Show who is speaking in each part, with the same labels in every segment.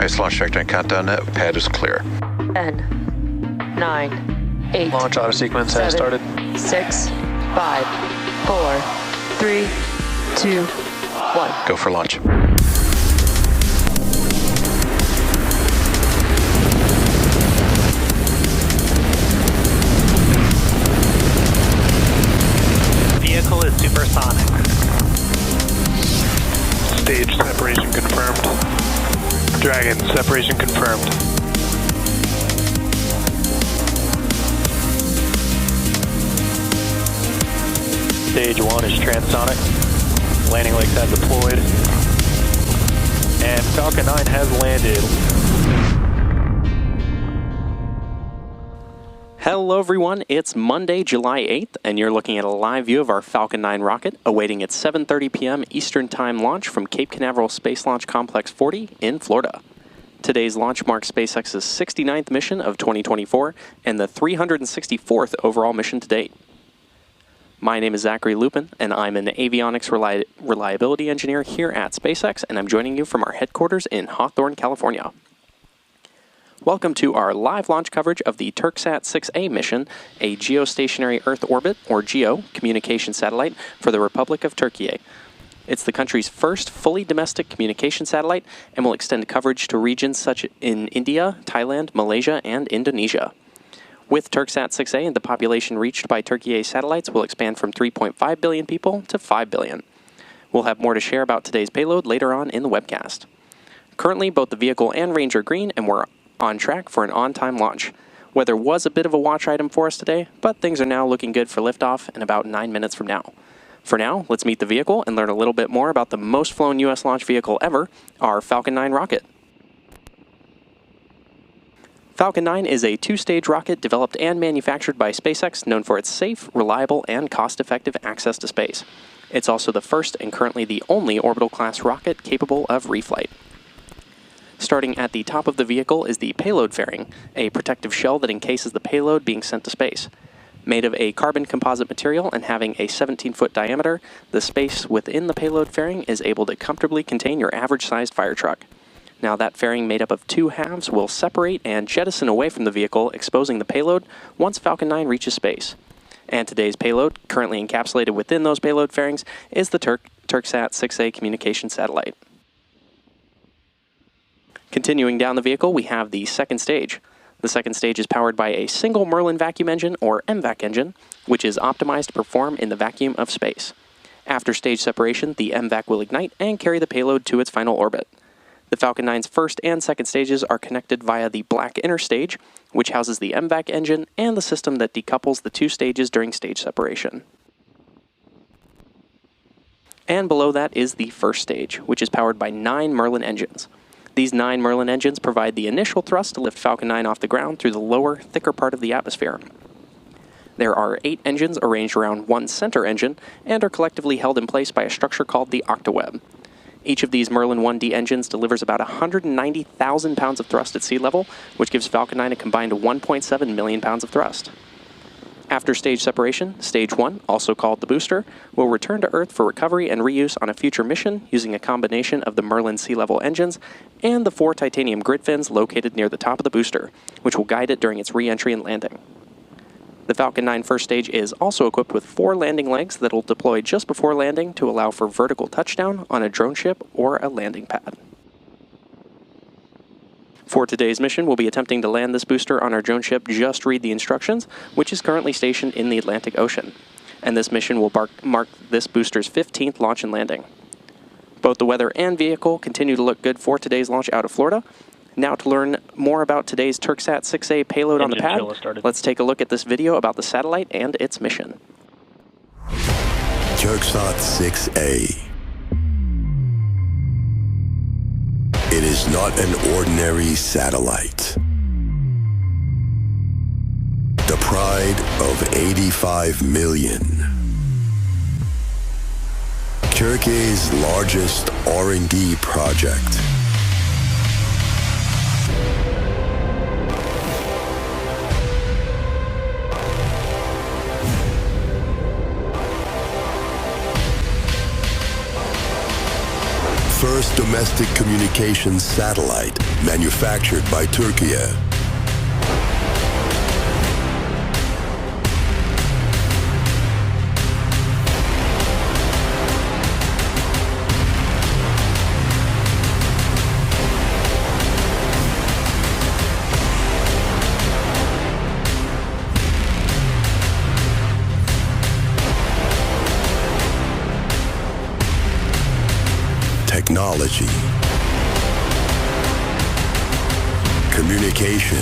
Speaker 1: Nice launch trajectory countdown net. Pad is clear.
Speaker 2: 10, 9, 8,
Speaker 3: Launch auto sequence has started.
Speaker 2: 6, 5, 4, 3, 2, 1.
Speaker 1: Go for launch.
Speaker 4: Vehicle is supersonic.
Speaker 3: Stage separation confirmed. Dragon, separation confirmed. Stage 1 is transonic. Landing legs have deployed. And Falcon 9 has landed.
Speaker 5: Hello everyone, it's Monday, July 8th, and you're looking at a live view of our Falcon 9 rocket awaiting its 7:30 p.m. Eastern Time launch from Cape Canaveral Space Launch Complex 40 in Florida. Today's launch marks SpaceX's 69th mission of 2024 and the 364th overall mission to date. My name is Zachary Lupin, and I'm an avionics reliability engineer here at SpaceX, and I'm joining you from our headquarters in Hawthorne, California. Welcome to our live launch coverage of the Turksat 6A mission, a geostationary Earth orbit, or GEO, communication satellite for the Republic of Türkiye. It's the country's first fully domestic communication satellite and will extend coverage to regions such in India, Thailand, Malaysia, and Indonesia. With Turksat 6A, the population reached by Türkiye satellites will expand from 3.5 billion people to 5 billion. We'll have more to share about today's payload later on in the webcast. Currently, both the vehicle and range are green, and we're on track for an on-time launch. Weather was a bit of a watch item for us today, but things are now looking good for liftoff in about 9 minutes from now. For now, let's meet the vehicle and learn a little bit more about the most flown U.S. launch vehicle ever, our Falcon 9 rocket. Falcon 9 is a two-stage rocket developed and manufactured by SpaceX, known for its safe, reliable, and cost-effective access to space. It's also the first and currently the only orbital-class rocket capable of reflight. Starting at the top of the vehicle is the payload fairing, a protective shell that encases the payload being sent to space. Made of a carbon composite material and having a 17-foot diameter, the space within the payload fairing is able to comfortably contain your average-sized fire truck. Now, that fairing made up of two halves will separate and jettison away from the vehicle, exposing the payload once Falcon 9 reaches space. And today's payload, currently encapsulated within those payload fairings, is the Turksat 6A communication satellite. Continuing down the vehicle, we have the second stage. The second stage is powered by a single Merlin vacuum engine, or MVAC engine, which is optimized to perform in the vacuum of space. After stage separation, the MVAC will ignite and carry the payload to its final orbit. The Falcon 9's first and second stages are connected via the black inner stage, which houses the MVAC engine and the system that decouples the two stages during stage separation. And below that is the first stage, which is powered by 9 Merlin engines. These 9 Merlin engines provide the initial thrust to lift Falcon 9 off the ground through the lower, thicker part of the atmosphere. There are 8 engines arranged around one center engine and are collectively held in place by a structure called the octaweb. Each of these Merlin 1D engines delivers about 190,000 pounds of thrust at sea level, which gives Falcon 9 a combined 1.7 million pounds of thrust. After stage separation, Stage 1, also called the booster, will return to Earth for recovery and reuse on a future mission using a combination of the Merlin sea-level engines and the 4 titanium grid fins located near the top of the booster, which will guide it during its re-entry and landing. The Falcon 9 first stage is also equipped with 4 landing legs that will deploy just before landing to allow for vertical touchdown on a drone ship or a landing pad. For today's mission, we'll be attempting to land this booster on our drone ship Just Read the Instructions, which is currently stationed in the Atlantic Ocean. And this mission will mark this booster's 15th launch and landing. Both the weather and vehicle continue to look good for today's launch out of Florida. Now, to learn more about today's Turksat 6A payload on the pad, let's take a look at this video about the satellite and its mission.
Speaker 6: Turksat 6A. It is not an ordinary satellite. The pride of 85 million. Turkey's largest R&D project. first domestic communications satellite manufactured by Türkiye. Technology, communication,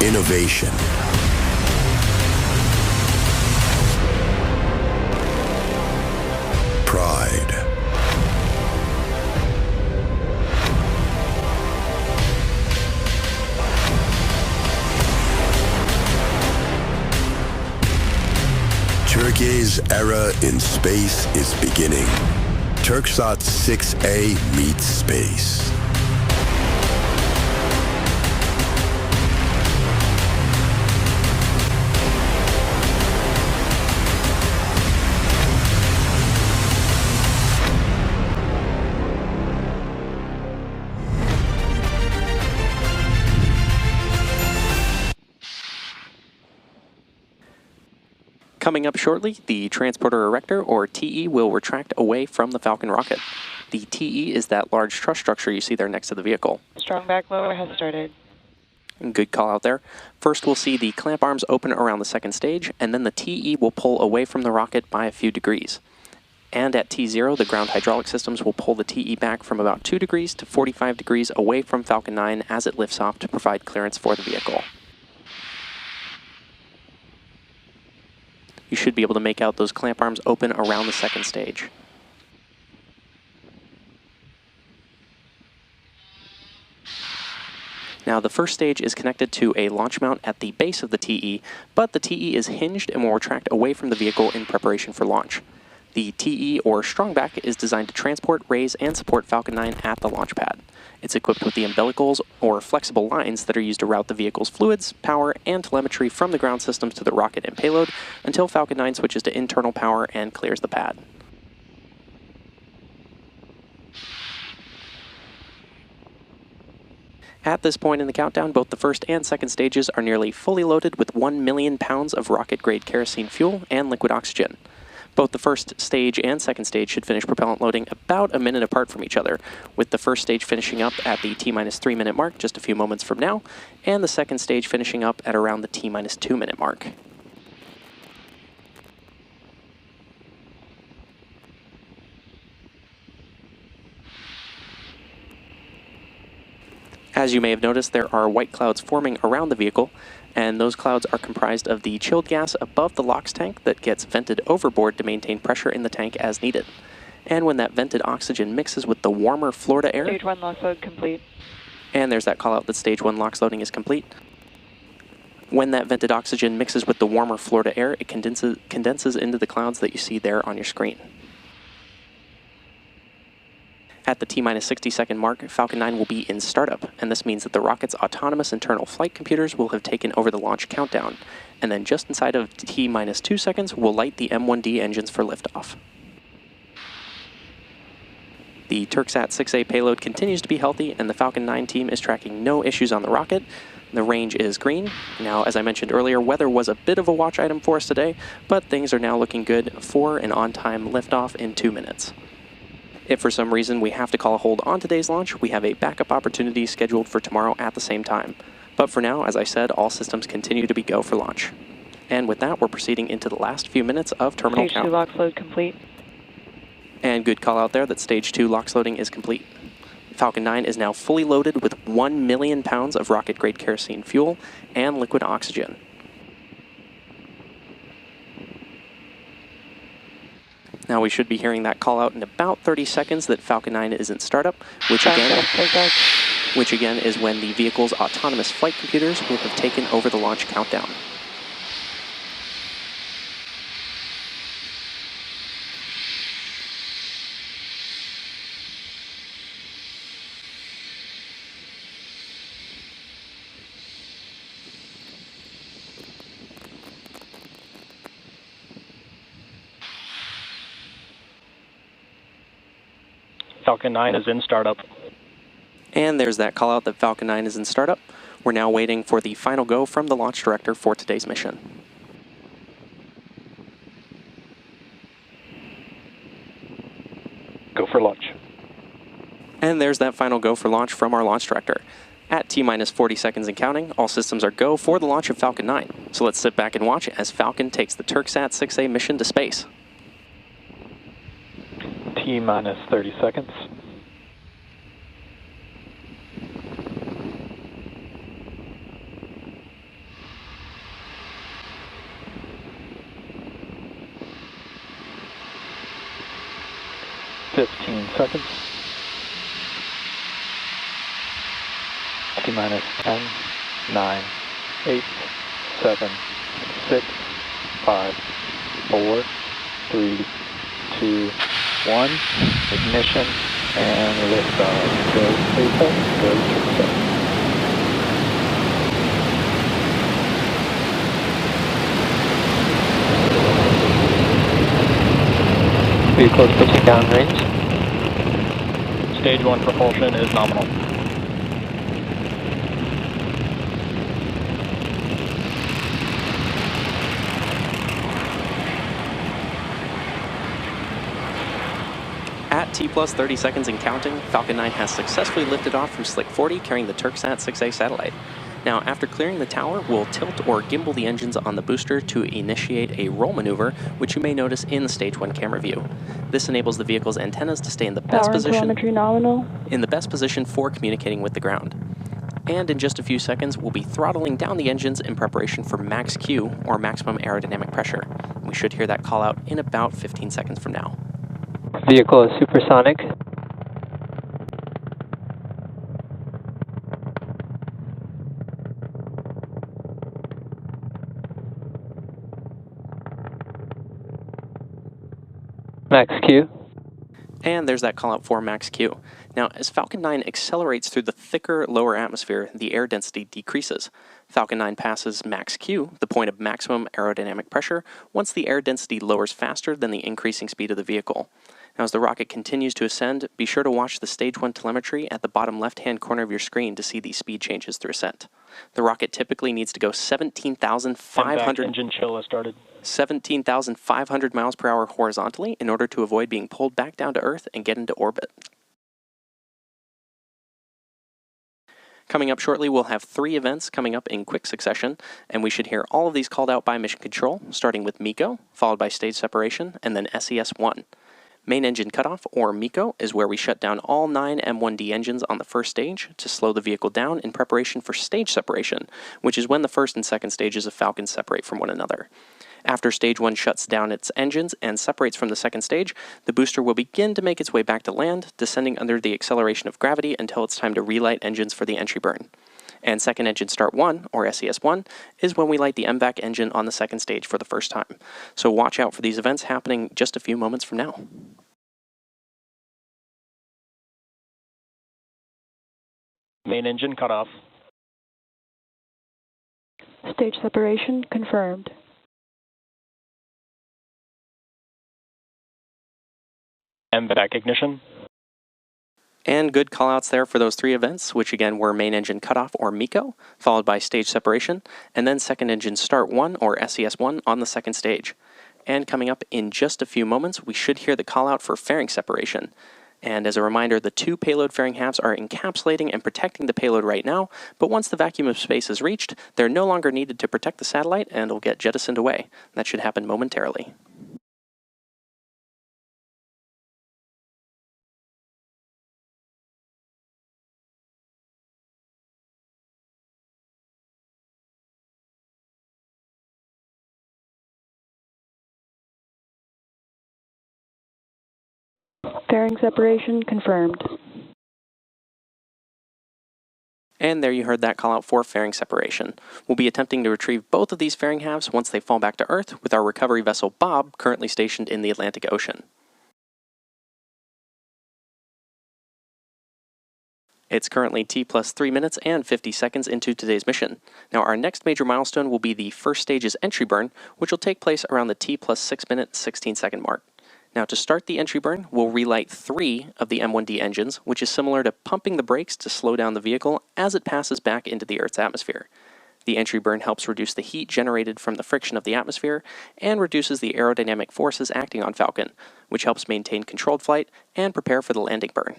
Speaker 6: innovation, pride. Türkiye's era in space is beginning. Turksat 6A meets space.
Speaker 5: Coming up shortly, the Transporter Erector, or TE, will retract away from the Falcon rocket. The TE is that large truss structure you see there next to the vehicle.
Speaker 7: Strong back lower has started.
Speaker 5: Good call out there. First, we'll see the clamp arms open around the second stage, and then the TE will pull away from the rocket by a few degrees. And at T0, the ground hydraulic systems will pull the TE back from about 2 degrees to 45 degrees away from Falcon 9 as it lifts off to provide clearance for the vehicle. You should be able to make out those clamp arms open around the second stage. Now, the first stage is connected to a launch mount at the base of the TE, but the TE is hinged and will retract away from the vehicle in preparation for launch. The TE, or Strongback, is designed to transport, raise, and support Falcon 9 at the launch pad. It's equipped with the umbilicals, or flexible lines, that are used to route the vehicle's fluids, power, and telemetry from the ground systems to the rocket and payload until Falcon 9 switches to internal power and clears the pad. At this point in the countdown, both the first and second stages are nearly fully loaded with 1 million pounds of rocket-grade kerosene fuel and liquid oxygen. Both the first stage and second stage should finish propellant loading about a minute apart from each other, with the first stage finishing up at the T-3 minute mark just a few moments from now, and the second stage finishing up at around the T-2 minute mark. As you may have noticed, there are white clouds forming around the vehicle, and those clouds are comprised of the chilled gas above the LOX tank that gets vented overboard to maintain pressure in the tank as needed. And when that vented oxygen mixes with the warmer Florida air...
Speaker 7: Stage 1 LOX load complete.
Speaker 5: And there's that call out that Stage 1 LOX loading is complete. When that vented oxygen mixes with the warmer Florida air, it condenses into the clouds that you see there on your screen. At the T-minus 60-second mark, Falcon 9 will be in startup, and this means that the rocket's autonomous internal flight computers will have taken over the launch countdown, and then just inside of T-minus 2 seconds, we'll light the M1D engines for liftoff. The Turksat 6A payload continues to be healthy, and the Falcon 9 team is tracking no issues on the rocket. The range is green. Now, as I mentioned earlier, weather was a bit of a watch item for us today, but things are now looking good for an on-time liftoff in 2 minutes. If for some reason we have to call a hold on today's launch, we have a backup opportunity scheduled for tomorrow at the same time. But for now, as I said, all systems continue to be go for launch. And with that, we're proceeding into the last few minutes of terminal
Speaker 7: Stage
Speaker 5: count.
Speaker 7: 2 LOX load complete.
Speaker 5: And good call out there that Stage 2 LOX loading is complete. Falcon 9 is now fully loaded with 1 million pounds of rocket-grade kerosene fuel and liquid oxygen. Now we should be hearing that call out in about 30 seconds that Falcon 9 is in startup, which again is when the vehicle's autonomous flight computers will have taken over the launch countdown.
Speaker 3: Falcon 9 is in startup.
Speaker 5: And there's that call out that Falcon 9 is in startup. We're now waiting for the final go from the launch director for today's mission.
Speaker 3: Go for launch.
Speaker 5: And there's that final go for launch from our launch director. At T-minus 40 seconds and counting, all systems are go for the launch of Falcon 9. So let's sit back and watch as Falcon takes the Turksat 6A mission to space.
Speaker 3: T-minus 30 seconds. Seconds. T-minus 10, 9, 8, 7, 6, 5, 4, 3, 2, 1. Ignition and liftoff. Go SpaceX, go Turksat.
Speaker 8: Vehicles pitching downrange.
Speaker 3: Stage 1 propulsion is nominal.
Speaker 5: At T-plus 30 seconds and counting, Falcon 9 has successfully lifted off from Slick 40 carrying the Turksat 6A satellite. Now, after clearing the tower, we'll tilt or gimbal the engines on the booster to initiate a roll maneuver, which you may notice in the Stage 1 camera view. This enables the vehicle's antennas to stay in the best position for communicating with the ground. And in just a few seconds, we'll be throttling down the engines in preparation for max Q, or maximum aerodynamic pressure. We should hear that call out in about 15 seconds from now.
Speaker 8: Vehicle is supersonic. Max Q.
Speaker 5: And there's that call out for max Q. Now, as Falcon 9 accelerates through the thicker lower atmosphere, the air density decreases. Falcon 9 passes max Q, the point of maximum aerodynamic pressure, once the air density lowers faster than the increasing speed of the vehicle. Now, as the rocket continues to ascend, be sure to watch the Stage 1 telemetry at the bottom left-hand corner of your screen to see these speed changes through ascent. The rocket typically needs to go 17,500
Speaker 3: engine chill has started.
Speaker 5: 17,500 miles per hour horizontally in order to avoid being pulled back down to Earth and get into orbit. Coming up shortly, we'll have 3 events coming up in quick succession, and we should hear all of these called out by Mission Control, starting with MECO, followed by stage separation, and then SES-1. Main engine cutoff, or MECO, is where we shut down all 9 M1D engines on the first stage to slow the vehicle down in preparation for stage separation, which is when the first and second stages of Falcon separate from one another. After Stage 1 shuts down its engines and separates from the second stage, the booster will begin to make its way back to land, descending under the acceleration of gravity until it's time to relight engines for the entry burn. And second engine start 1, or SES-1, is when we light the MVAC engine on the second stage for the first time. So watch out for these events happening just a few moments from now.
Speaker 3: Main engine cutoff.
Speaker 7: Stage separation confirmed.
Speaker 3: MVAC ignition.
Speaker 5: And good callouts there for those 3 events, which again were main engine cutoff, or MECO, followed by stage separation, and then second engine start 1, or SES-1, on the second stage. And coming up in just a few moments, we should hear the callout for fairing separation. And as a reminder, the 2 payload fairing halves are encapsulating and protecting the payload right now, but once the vacuum of space is reached, they're no longer needed to protect the satellite and will get jettisoned away. That should happen momentarily.
Speaker 7: Fairing separation confirmed.
Speaker 5: And there you heard that call out for fairing separation. We'll be attempting to retrieve both of these fairing halves once they fall back to Earth with our recovery vessel Bob currently stationed in the Atlantic Ocean. It's currently T+3 minutes and 50 seconds into today's mission. Now our next major milestone will be the first stage's entry burn, which will take place around the T+6 minute 16 second mark. Now to start the entry burn, we'll relight 3 of the M1D engines, which is similar to pumping the brakes to slow down the vehicle as it passes back into the Earth's atmosphere. The entry burn helps reduce the heat generated from the friction of the atmosphere and reduces the aerodynamic forces acting on Falcon, which helps maintain controlled flight and prepare for the landing burn.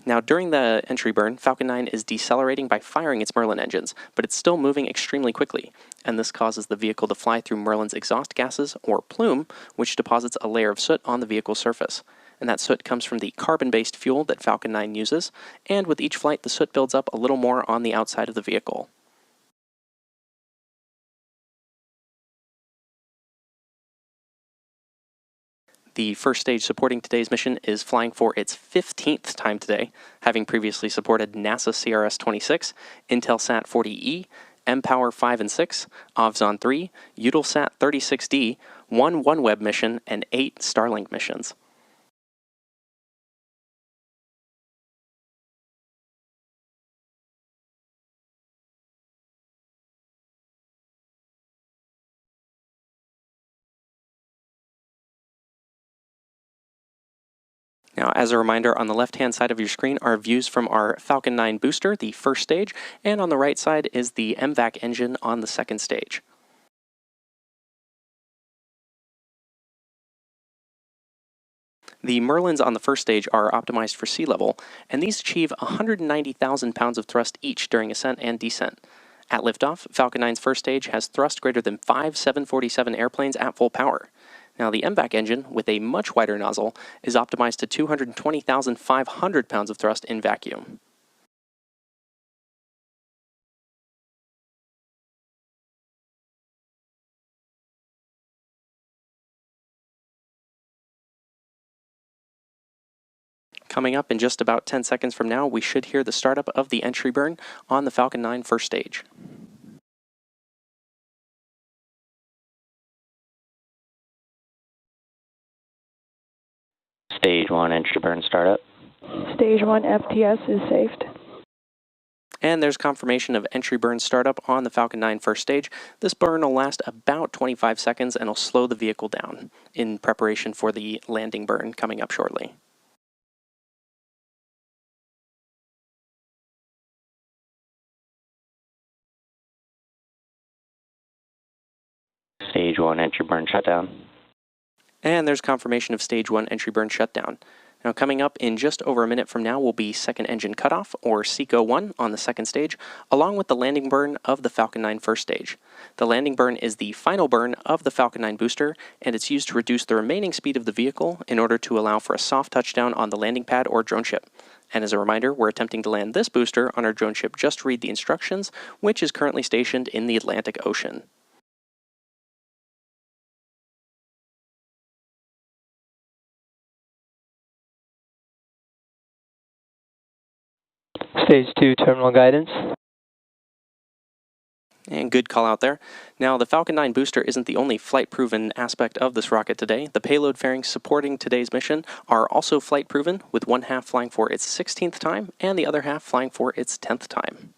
Speaker 5: Now, during the entry burn, Falcon 9 is decelerating by firing its Merlin engines, but it's still moving extremely quickly, and this causes the vehicle to fly through Merlin's exhaust gases, or plume, which deposits a layer of soot on the vehicle's surface. And that soot comes from the carbon-based fuel that Falcon 9 uses, and with each flight, the soot builds up a little more on the outside of the vehicle. The first stage supporting today's mission is flying for its 15th time today, having previously supported NASA CRS-26, Intelsat 40E, mPOWER 5 and 6, Ovzon 3, Eutelsat 36D, 1 OneWeb mission, and 8 Starlink missions. Now, as a reminder, on the left-hand side of your screen are views from our Falcon 9 booster, the first stage, and on the right side is the MVAC engine on the second stage. The Merlins on the first stage are optimized for sea level, and these achieve 190,000 pounds of thrust each during ascent and descent. At liftoff, Falcon 9's first stage has thrust greater than 5 747 airplanes at full power. Now, the MVAC engine, with a much wider nozzle, is optimized to 220,500 pounds of thrust in vacuum. Coming up in just about 10 seconds from now, we should hear the startup of the entry burn on the Falcon 9 first stage.
Speaker 9: Stage 1 entry burn startup.
Speaker 7: Stage 1 FTS is saved.
Speaker 5: And there's confirmation of entry burn startup on the Falcon 9 first stage. This burn will last about 25 seconds and will slow the vehicle down in preparation for the landing burn coming up shortly.
Speaker 9: Stage 1 entry burn shutdown.
Speaker 5: And there's confirmation of Stage 1 entry burn shutdown. Now, coming up in just over a minute from now will be second engine cutoff, or SECO 1, on the second stage, along with the landing burn of the Falcon 9 first stage. The landing burn is the final burn of the Falcon 9 booster, and it's used to reduce the remaining speed of the vehicle in order to allow for a soft touchdown on the landing pad or drone ship. And as a reminder, we're attempting to land this booster on our drone ship Just Read the Instructions, which is currently stationed in the Atlantic Ocean.
Speaker 8: Stage 2 terminal guidance.
Speaker 5: And good call out there. Now, the Falcon 9 booster isn't the only flight-proven aspect of this rocket today. The payload fairings supporting today's mission are also flight-proven, with one half flying for its 16th time and the other half flying for its 10th time.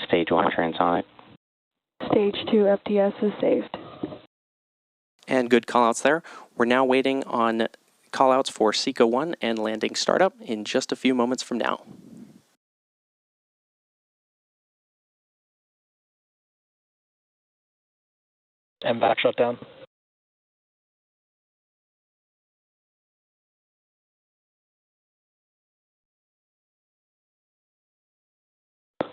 Speaker 9: Stage 1 transonic.
Speaker 7: Stage 2 FTS is saved.
Speaker 5: And good callouts there. We're now waiting on callouts for SECO 1 and landing startup in just a few moments from now.
Speaker 8: MVAC shutdown.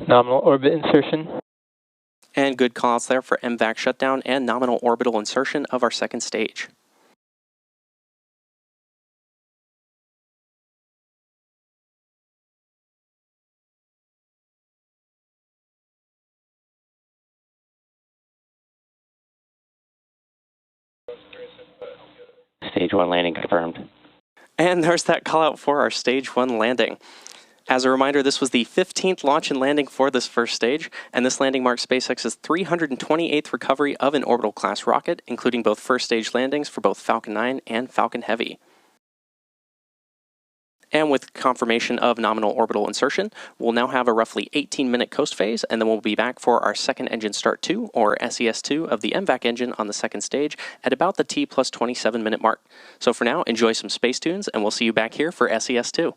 Speaker 8: Nominal orbit insertion.
Speaker 5: And good callouts there for MVAC shutdown and nominal orbital insertion of our second stage.
Speaker 9: Stage 1 landing confirmed.
Speaker 5: And there's that call out for our Stage 1 landing. As a reminder, this was the 15th launch and landing for this first stage, and this landing marks SpaceX's 328th recovery of an orbital-class rocket, including both first-stage landings for both Falcon 9 and Falcon Heavy. And with confirmation of nominal orbital insertion, we'll now have a roughly 18-minute coast phase, and then we'll be back for our second engine start 2, or SES2, of the MVAC engine on the second stage at about the T plus 27-minute mark. So for now, enjoy some space tunes, and we'll see you back here for SES2.